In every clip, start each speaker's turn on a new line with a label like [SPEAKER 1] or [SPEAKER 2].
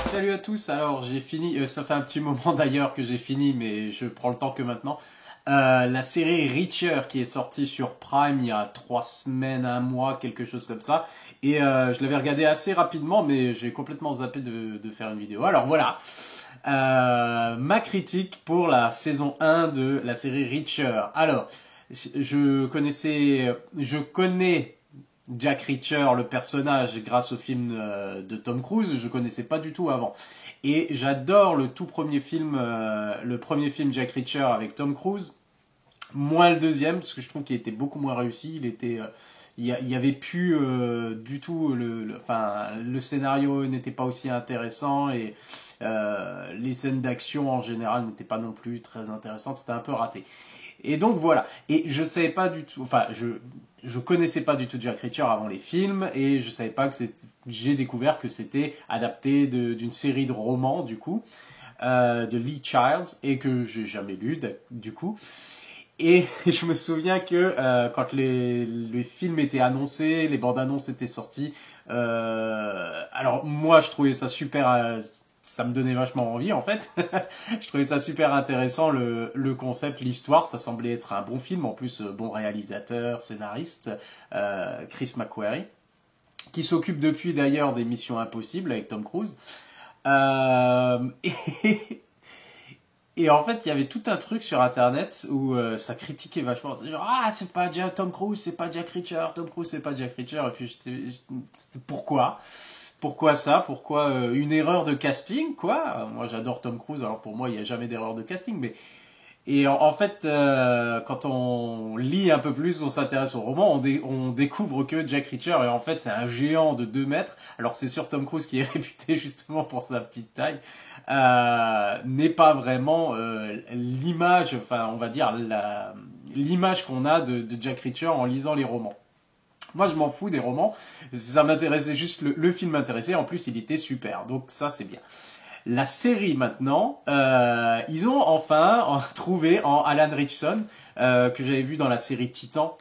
[SPEAKER 1] Salut à tous, alors j'ai fini, ça fait un petit moment d'ailleurs que j'ai fini, mais je prends le temps que maintenant. La série Reacher qui est sortie sur Prime il y a 3 semaines, un mois, quelque chose comme ça. Et je l'avais regardé assez rapidement, mais j'ai complètement zappé de faire une vidéo. Alors voilà, ma critique pour la saison 1 de la série Reacher. Alors, je connais Jack Reacher, le personnage, grâce au film de Tom Cruise, je connaissais pas du tout avant. Et j'adore le tout premier film Jack Reacher avec Tom Cruise, moins le deuxième, parce que je trouve qu'il était beaucoup moins réussi. Il y avait plus du tout, enfin, le scénario n'était pas aussi intéressant et les scènes d'action en général n'étaient pas non plus très intéressantes, c'était un peu raté. Et donc voilà. Et je savais pas du tout, enfin, je connaissais pas du tout Jack Reacher avant les films et je savais pas que j'ai découvert que c'était adapté d'une série de romans du coup de Lee Childs et que j'ai jamais lu du coup. Et je me souviens que quand les films étaient annoncés, les bandes annonces étaient sorties, alors moi je trouvais ça super, ça me donnait vachement envie en fait. Je trouvais ça super intéressant le concept, l'histoire, ça semblait être un bon film, en plus bon réalisateur, scénariste, Chris McQuarrie, qui s'occupe depuis d'ailleurs des Missions Impossibles avec Tom Cruise. Et et en fait, il y avait tout un truc sur Internet où ça critiquait vachement. C'est genre, ah, c'est pas Tom Cruise, c'est pas Jack Reacher, Tom Cruise, c'est pas Jack Reacher. Et puis, c'était pourquoi? Pourquoi ça? Pourquoi une erreur de casting, quoi? Moi, j'adore Tom Cruise, alors pour moi, il n'y a jamais d'erreur de casting, mais et en fait, quand on lit un peu plus, on s'intéresse au roman, on découvre que Jack Reacher est en fait c'est un géant de 2 mètres. Alors c'est sûr Tom Cruise qui est réputé justement pour sa petite taille, n'est pas vraiment l'image, enfin on va dire l'image qu'on a de Jack Reacher en lisant les romans. Moi, je m'en fous des romans. Ça m'intéressait juste, le film m'intéressait. En plus, il était super. Donc, ça, c'est bien. La série maintenant, ils ont enfin trouvé en Alan Ritchson, que j'avais vu dans la série Titan,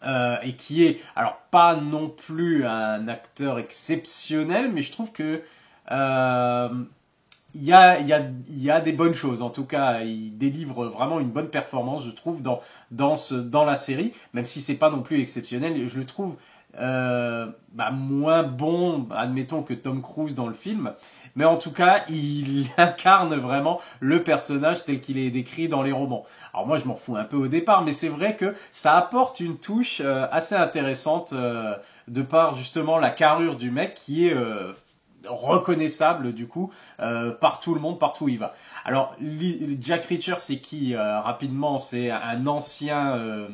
[SPEAKER 1] et qui est, alors pas non plus un acteur exceptionnel, mais je trouve que il y a des bonnes choses. En tout cas, il délivre vraiment une bonne performance, je trouve, dans la série, même si c'est pas non plus exceptionnel. Je le trouve moins bon, admettons, que Tom Cruise dans le film. Mais en tout cas, il incarne vraiment le personnage tel qu'il est décrit dans les romans. Alors moi, je m'en fous un peu au départ, mais c'est vrai que ça apporte une touche assez intéressante de par justement la carrure du mec qui est reconnaissable du coup par tout le monde, partout où il va. Alors Jack Reacher, c'est qui rapidement? C'est un ancien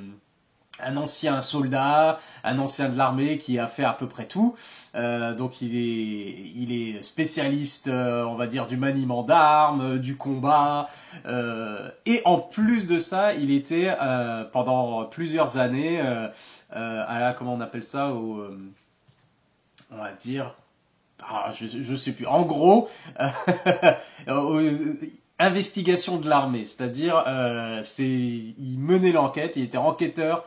[SPEAKER 1] soldat, un ancien de l'armée qui a fait à peu près tout. Donc il est spécialiste, on va dire, du maniement d'armes, du combat. Et en plus de ça, il était pendant plusieurs années à la, comment on appelle ça, on va dire, je sais plus. En gros, investigation de l'armée, c'est-à-dire il menait l'enquête, il était enquêteur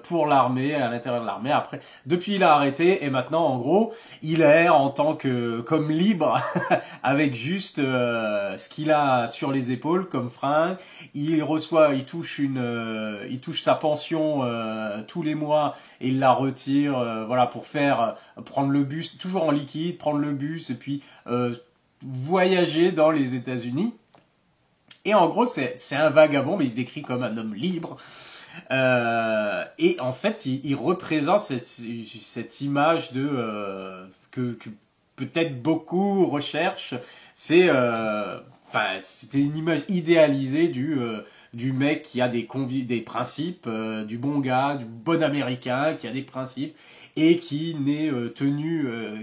[SPEAKER 1] pour l'armée, à l'intérieur de l'armée. Après, depuis il a arrêté et maintenant en gros il est en tant que comme libre avec juste ce qu'il a sur les épaules comme fringue. Il touche sa pension tous les mois et il la retire, voilà, pour prendre le bus, toujours en liquide, prendre le bus et puis voyager dans les États-Unis. Et en gros, c'est un vagabond, mais il se décrit comme un homme libre. Et en fait, il représente cette image que peut-être beaucoup recherchent. C'était une image idéalisée du mec qui a des principes, du bon gars, du bon américain, qui a des principes et qui n'est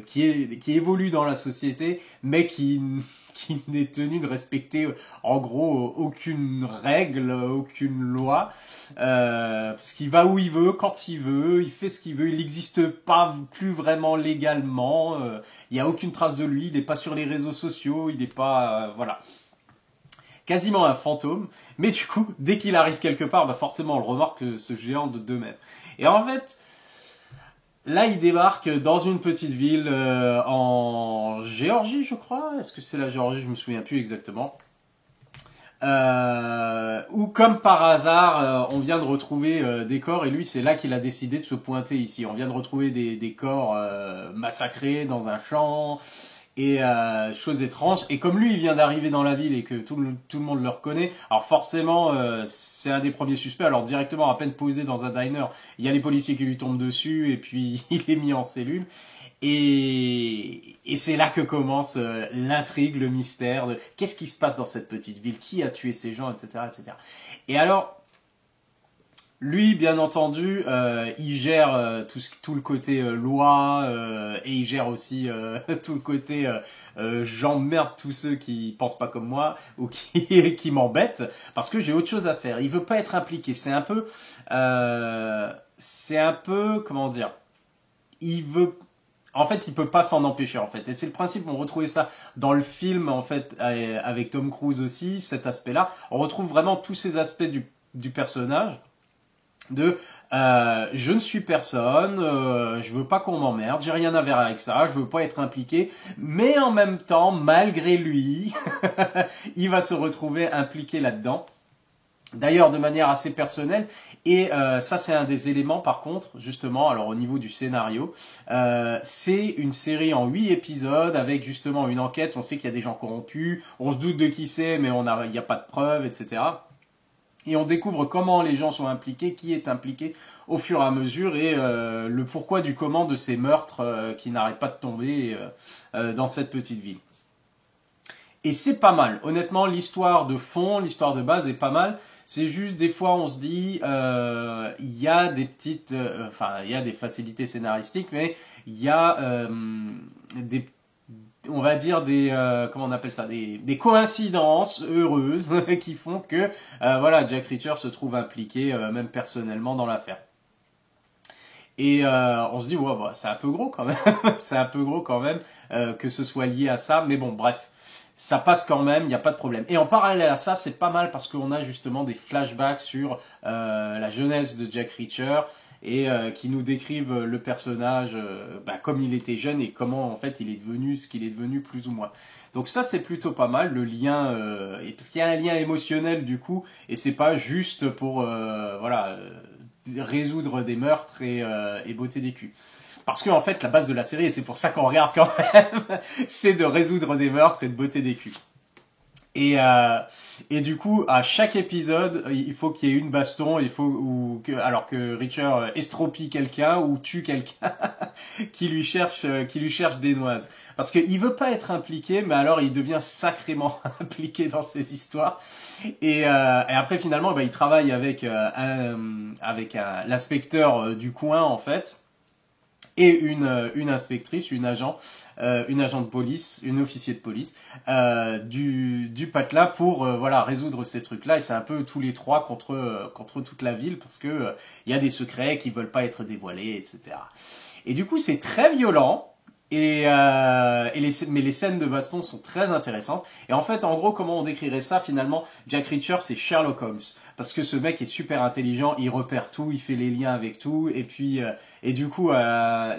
[SPEAKER 1] qui évolue dans la société, mais qui n'est tenu de respecter en gros aucune règle, aucune loi, parce qu'il va où il veut, quand il fait ce qu'il veut, il n'existe pas plus vraiment légalement, il n'y a aucune trace de lui, il n'est pas sur les réseaux sociaux, il n'est pas, voilà, quasiment un fantôme, mais du coup, dès qu'il arrive quelque part, forcément on le remarque, ce géant de 2 mètres. Et en fait, Là, il débarque dans une petite ville en Géorgie, je crois. Est-ce que c'est la Géorgie? Je me souviens plus exactement. Où, comme par hasard, on vient de retrouver des corps, et lui, c'est là qu'il a décidé de se pointer ici. On vient de retrouver des corps massacrés dans un champ, et chose étrange. Et comme lui, il vient d'arriver dans la ville et que tout le monde le reconnaît, alors forcément, c'est un des premiers suspects. Alors directement, à peine posé dans un diner, il y a les policiers qui lui tombent dessus, et puis il est mis en cellule. Et c'est là que commence l'intrigue, le mystère de qu'est-ce qui se passe dans cette petite ville, qui a tué ces gens, etc., etc. Et alors, lui, bien entendu, il gère tout le côté loi et il gère aussi tout le côté j'emmerde tous ceux qui pensent pas comme moi ou qui m'embêtent parce que j'ai autre chose à faire. Il veut pas être impliqué. C'est un peu, comment dire, il veut en fait, il peut pas s'en empêcher en fait. Et c'est le principe, on retrouvait ça dans le film en fait avec Tom Cruise aussi, cet aspect-là. On retrouve vraiment tous ces aspects du personnage de je ne suis personne, je veux pas qu'on m'emmerde, j'ai rien à voir avec ça, je veux pas être impliqué, mais en même temps, malgré lui, il va se retrouver impliqué là-dedans. D'ailleurs, de manière assez personnelle, et ça c'est un des éléments par contre, justement, alors au niveau du scénario, c'est une série en 8 épisodes avec justement une enquête, on sait qu'il y a des gens corrompus, on se doute de qui c'est, mais il n'y a pas de preuves, etc. Et on découvre comment les gens sont impliqués, qui est impliqué au fur et à mesure, et le pourquoi du comment de ces meurtres qui n'arrêtent pas de tomber dans cette petite ville. Et c'est pas mal. Honnêtement, l'histoire de fond, l'histoire de base est pas mal. C'est juste des fois on se dit, il y a des petites, enfin il y a des facilités scénaristiques, mais il y a des, on va dire des, comment on appelle ça, des coïncidences heureuses qui font que, voilà, Jack Reacher se trouve impliqué même personnellement dans l'affaire. Et on se dit, ouais, bah, c'est un peu gros quand même, c'est un peu gros quand même que ce soit lié à ça, mais bon, bref. Ça passe quand même, il n'y a pas de problème. Et en parallèle à ça, c'est pas mal parce qu'on a justement des flashbacks sur la jeunesse de Jack Reacher et qui nous décrivent le personnage comme il était jeune et comment en fait il est devenu ce qu'il est devenu plus ou moins. Donc ça c'est plutôt pas mal, le lien, parce qu'il y a un lien émotionnel du coup et c'est pas juste pour voilà résoudre des meurtres et botter des culs. Parce que en fait, la base de la série, et c'est pour ça qu'on regarde quand même, c'est de résoudre des meurtres et de botter des culs. Et du coup, à chaque épisode, il faut qu'il y ait une baston, alors que Reacher estropie quelqu'un ou tue quelqu'un qui lui cherche des noises. Parce qu'il veut pas être impliqué, mais alors il devient sacrément impliqué dans ces histoires. Et après finalement, il travaille avec l'inspecteur du coin en fait et une inspectrice, une agent de police, une officier de police du patelin pour voilà résoudre ces trucs-là. Et c'est un peu tous les trois contre toute la ville parce que il y a des secrets qui veulent pas être dévoilés, etc. Et du coup, c'est très violent. Mais les scènes de baston sont très intéressantes. Et en fait, en gros, comment on décrirait ça finalement? Jack Reacher, c'est Sherlock Holmes, parce que ce mec est super intelligent, il repère tout, il fait les liens avec tout, et puis et du coup,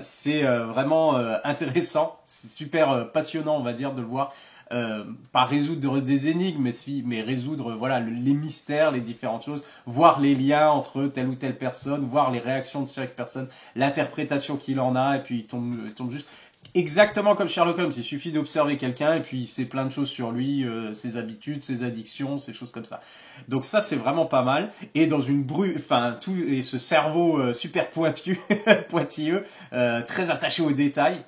[SPEAKER 1] c'est vraiment intéressant, c'est super passionnant, on va dire, de le voir. Pas résoudre des énigmes, mais résoudre voilà les mystères, les différentes choses, voir les liens entre telle ou telle personne, voir les réactions de chaque personne, l'interprétation qu'il en a, et puis il tombe juste exactement comme Sherlock Holmes. Il suffit d'observer quelqu'un et puis il sait plein de choses sur lui, ses habitudes, ses addictions, ces choses comme ça. Donc ça c'est vraiment pas mal. Et dans une enfin tout et ce cerveau super pointilleux, très attaché aux détails,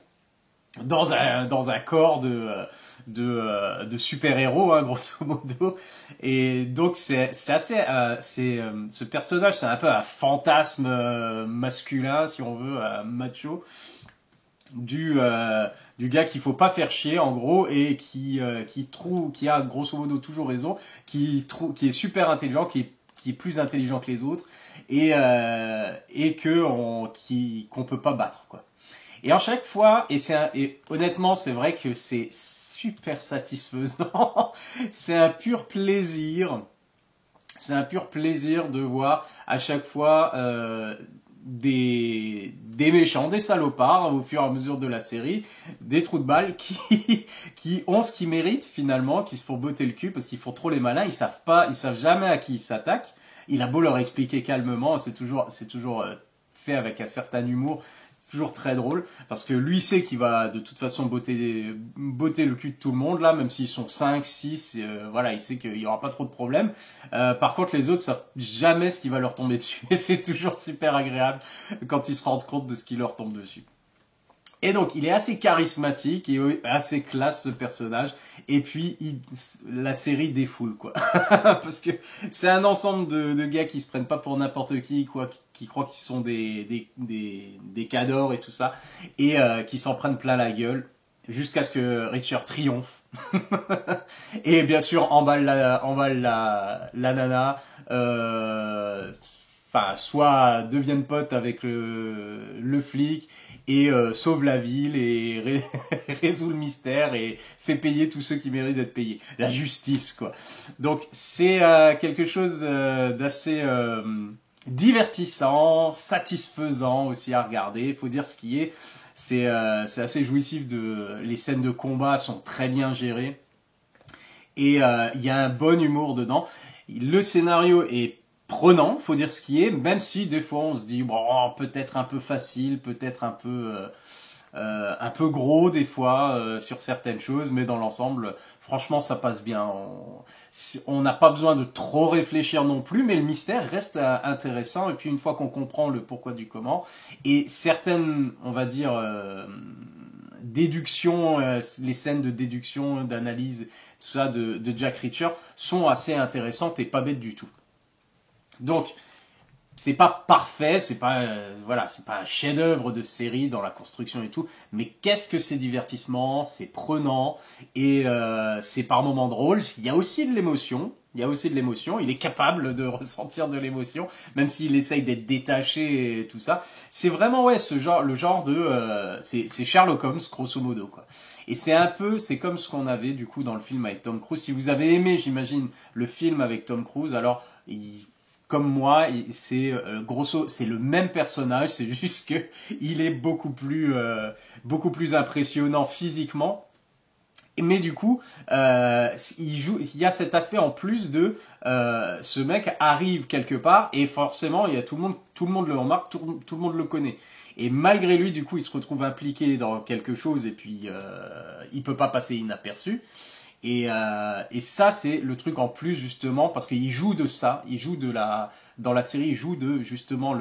[SPEAKER 1] dans un corps de super-héros, hein, grosso modo. Et donc, c'est assez, ce personnage, c'est un peu un fantasme masculin, si on veut, macho, du gars qu'il faut pas faire chier, en gros, et qui a grosso modo toujours raison, qui est super intelligent, qui est plus intelligent que les autres, et qu'on peut pas battre, quoi. Et en chaque fois, et honnêtement, c'est vrai que c'est super satisfaisant. C'est un pur plaisir. C'est un pur plaisir de voir à chaque fois des méchants, des salopards au fur et à mesure de la série, des trous de balles qui ont ce qu'ils méritent finalement, qui se font botter le cul parce qu'ils font trop les malins, ils savent jamais à qui ils s'attaquent. Il a beau leur expliquer calmement, c'est toujours fait avec un certain humour. Toujours très drôle, parce que lui sait qu'il va de toute façon botter le cul de tout le monde, là, même s'ils sont 5, 6, voilà, il sait qu'il n'y aura pas trop de problèmes. Par contre, les autres savent jamais ce qui va leur tomber dessus, et c'est toujours super agréable quand ils se rendent compte de ce qui leur tombe dessus. Et donc, il est assez charismatique et assez classe, ce personnage. Et puis, la série défoule, quoi. Parce que c'est un ensemble de gars qui se prennent pas pour n'importe qui, quoi, qui croient qu'ils sont des cadors et tout ça, et qui s'en prennent plein la gueule, jusqu'à ce que Richard triomphe. Et bien sûr, emballe la nana, enfin, soit deviennent potes avec le flic et sauve la ville et résout le mystère et fait payer tous ceux qui méritent d'être payés. La justice, quoi. Donc, c'est quelque chose d'assez divertissant, satisfaisant aussi à regarder. Il faut dire ce qui est. C'est assez jouissif. Les scènes de combat sont très bien gérées. Et il y a un bon humour dedans. Le scénario est prenant, faut dire ce qui est, même si des fois on se dit bon, peut-être un peu facile, peut-être un peu gros des fois sur certaines choses, mais dans l'ensemble, franchement, ça passe bien. On n'a pas besoin de trop réfléchir non plus, mais le mystère reste intéressant. Et puis une fois qu'on comprend le pourquoi du comment, et certaines, on va dire, déduction, les scènes de déduction, d'analyse, tout ça de Jack Reacher sont assez intéressantes et pas bêtes du tout. Donc, c'est pas parfait, c'est pas voilà, c'est pas un chef-d'œuvre de série dans la construction et tout, mais qu'est-ce que c'est divertissement, c'est prenant et c'est par moments drôle. Il y a aussi de l'émotion. Il y a aussi de l'émotion. Il est capable de ressentir de l'émotion, même s'il essaye d'être détaché et tout ça. C'est vraiment ouais, le genre de c'est Sherlock Holmes grosso modo quoi. Et c'est comme ce qu'on avait du coup dans le film avec Tom Cruise. Si vous avez aimé, j'imagine, le film avec Tom Cruise, alors comme moi, c'est c'est le même personnage, c'est juste que il est beaucoup plus impressionnant physiquement. Mais du coup, il y a cet aspect en plus de ce mec arrive quelque part et forcément, il y a tout le monde le remarque, tout le monde le connaît. Et malgré lui, du coup, il se retrouve impliqué dans quelque chose et puis il peut pas passer inaperçu. Et ça, c'est le truc en plus, justement, parce qu'il joue de ça, dans la série, il joue de, justement,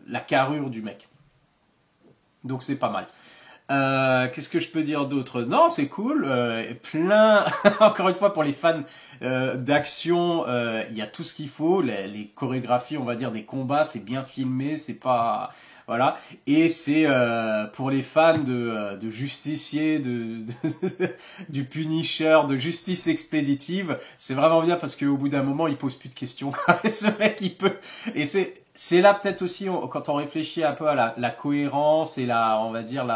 [SPEAKER 1] la carrure du mec. Donc c'est pas mal. Qu'est-ce que je peux dire d'autre? Non, c'est cool. Plein, encore une fois, pour les fans d'action, il y a tout ce qu'il faut. Les chorégraphies, on va dire, des combats, c'est bien filmé, c'est pas... Voilà. Et c'est pour les fans de justicier, du Punisher, de justice expéditive, c'est vraiment bien parce qu'au bout d'un moment, il pose plus de questions. Ce mec, il peut... Et c'est là peut-être aussi quand on réfléchit un peu à la cohérence et on va dire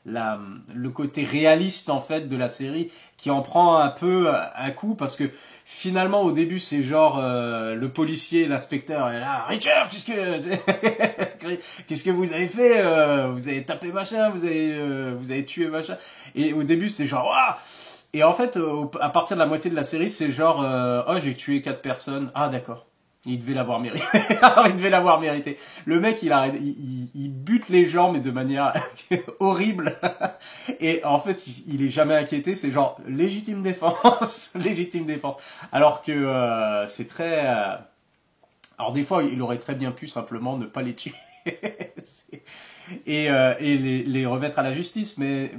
[SPEAKER 1] le côté réaliste en fait de la série qui en prend un peu un coup parce que finalement au début c'est genre le policier, l'inspecteur est là, Richard, qu'est-ce que vous avez fait, vous avez tapé machin, vous avez tué machin, et au début c'est genre waouh. Et en fait à partir de la moitié de la série c'est genre oh j'ai tué 4 personnes, ah d'accord. Il devait l'avoir mérité. Il devait l'avoir mérité. Le mec, il bute les gens, mais de manière horrible. Et en fait, il est jamais inquiété. C'est genre légitime défense, légitime défense. Alors que c'est très. Alors des fois, il aurait très bien pu simplement ne pas les tuer et les remettre à la justice, mais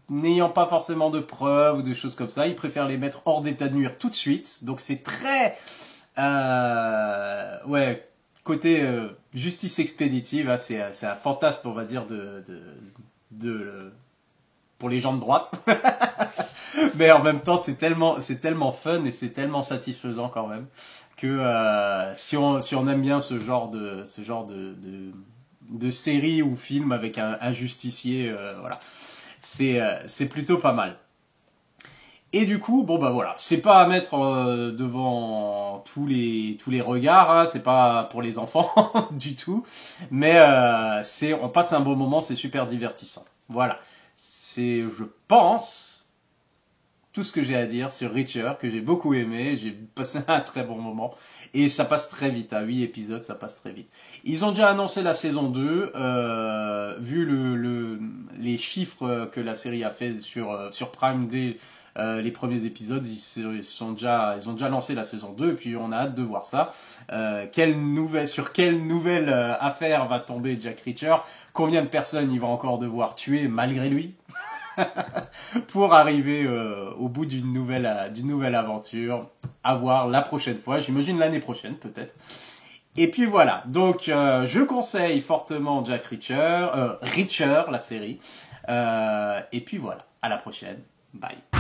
[SPEAKER 1] n'ayant pas forcément de preuves ou de choses comme ça, il préfère les mettre hors d'état de nuire tout de suite. Donc c'est très ouais, côté justice expéditive, hein, c'est un fantasme, on va dire, pour les gens de droite. Mais en même temps, c'est tellement fun et c'est tellement satisfaisant quand même que si on aime bien ce genre de série ou film avec un justicier, voilà, c'est plutôt pas mal. Et du coup, bon bah voilà, c'est pas à mettre devant tous les regards, hein, c'est pas pour les enfants du tout, mais on passe un bon moment, c'est super divertissant. Voilà, c'est, je pense, tout ce que j'ai à dire sur Reacher, que j'ai beaucoup aimé, j'ai passé un très bon moment, et ça passe très vite, à 8 épisodes, ça passe très vite. Ils ont déjà annoncé la saison 2, vu les chiffres que la série a fait sur Prime dès les premiers épisodes, ils ont déjà lancé la saison 2, et puis on a hâte de voir ça. Sur quelle nouvelle affaire va tomber Jack Reacher? Combien de personnes il va encore devoir tuer malgré lui? Pour arriver au bout d'une nouvelle aventure, à voir la prochaine fois, j'imagine l'année prochaine peut-être. Et puis voilà, donc je conseille fortement Jack Reacher, Reacher la série. Et puis voilà, à la prochaine, bye.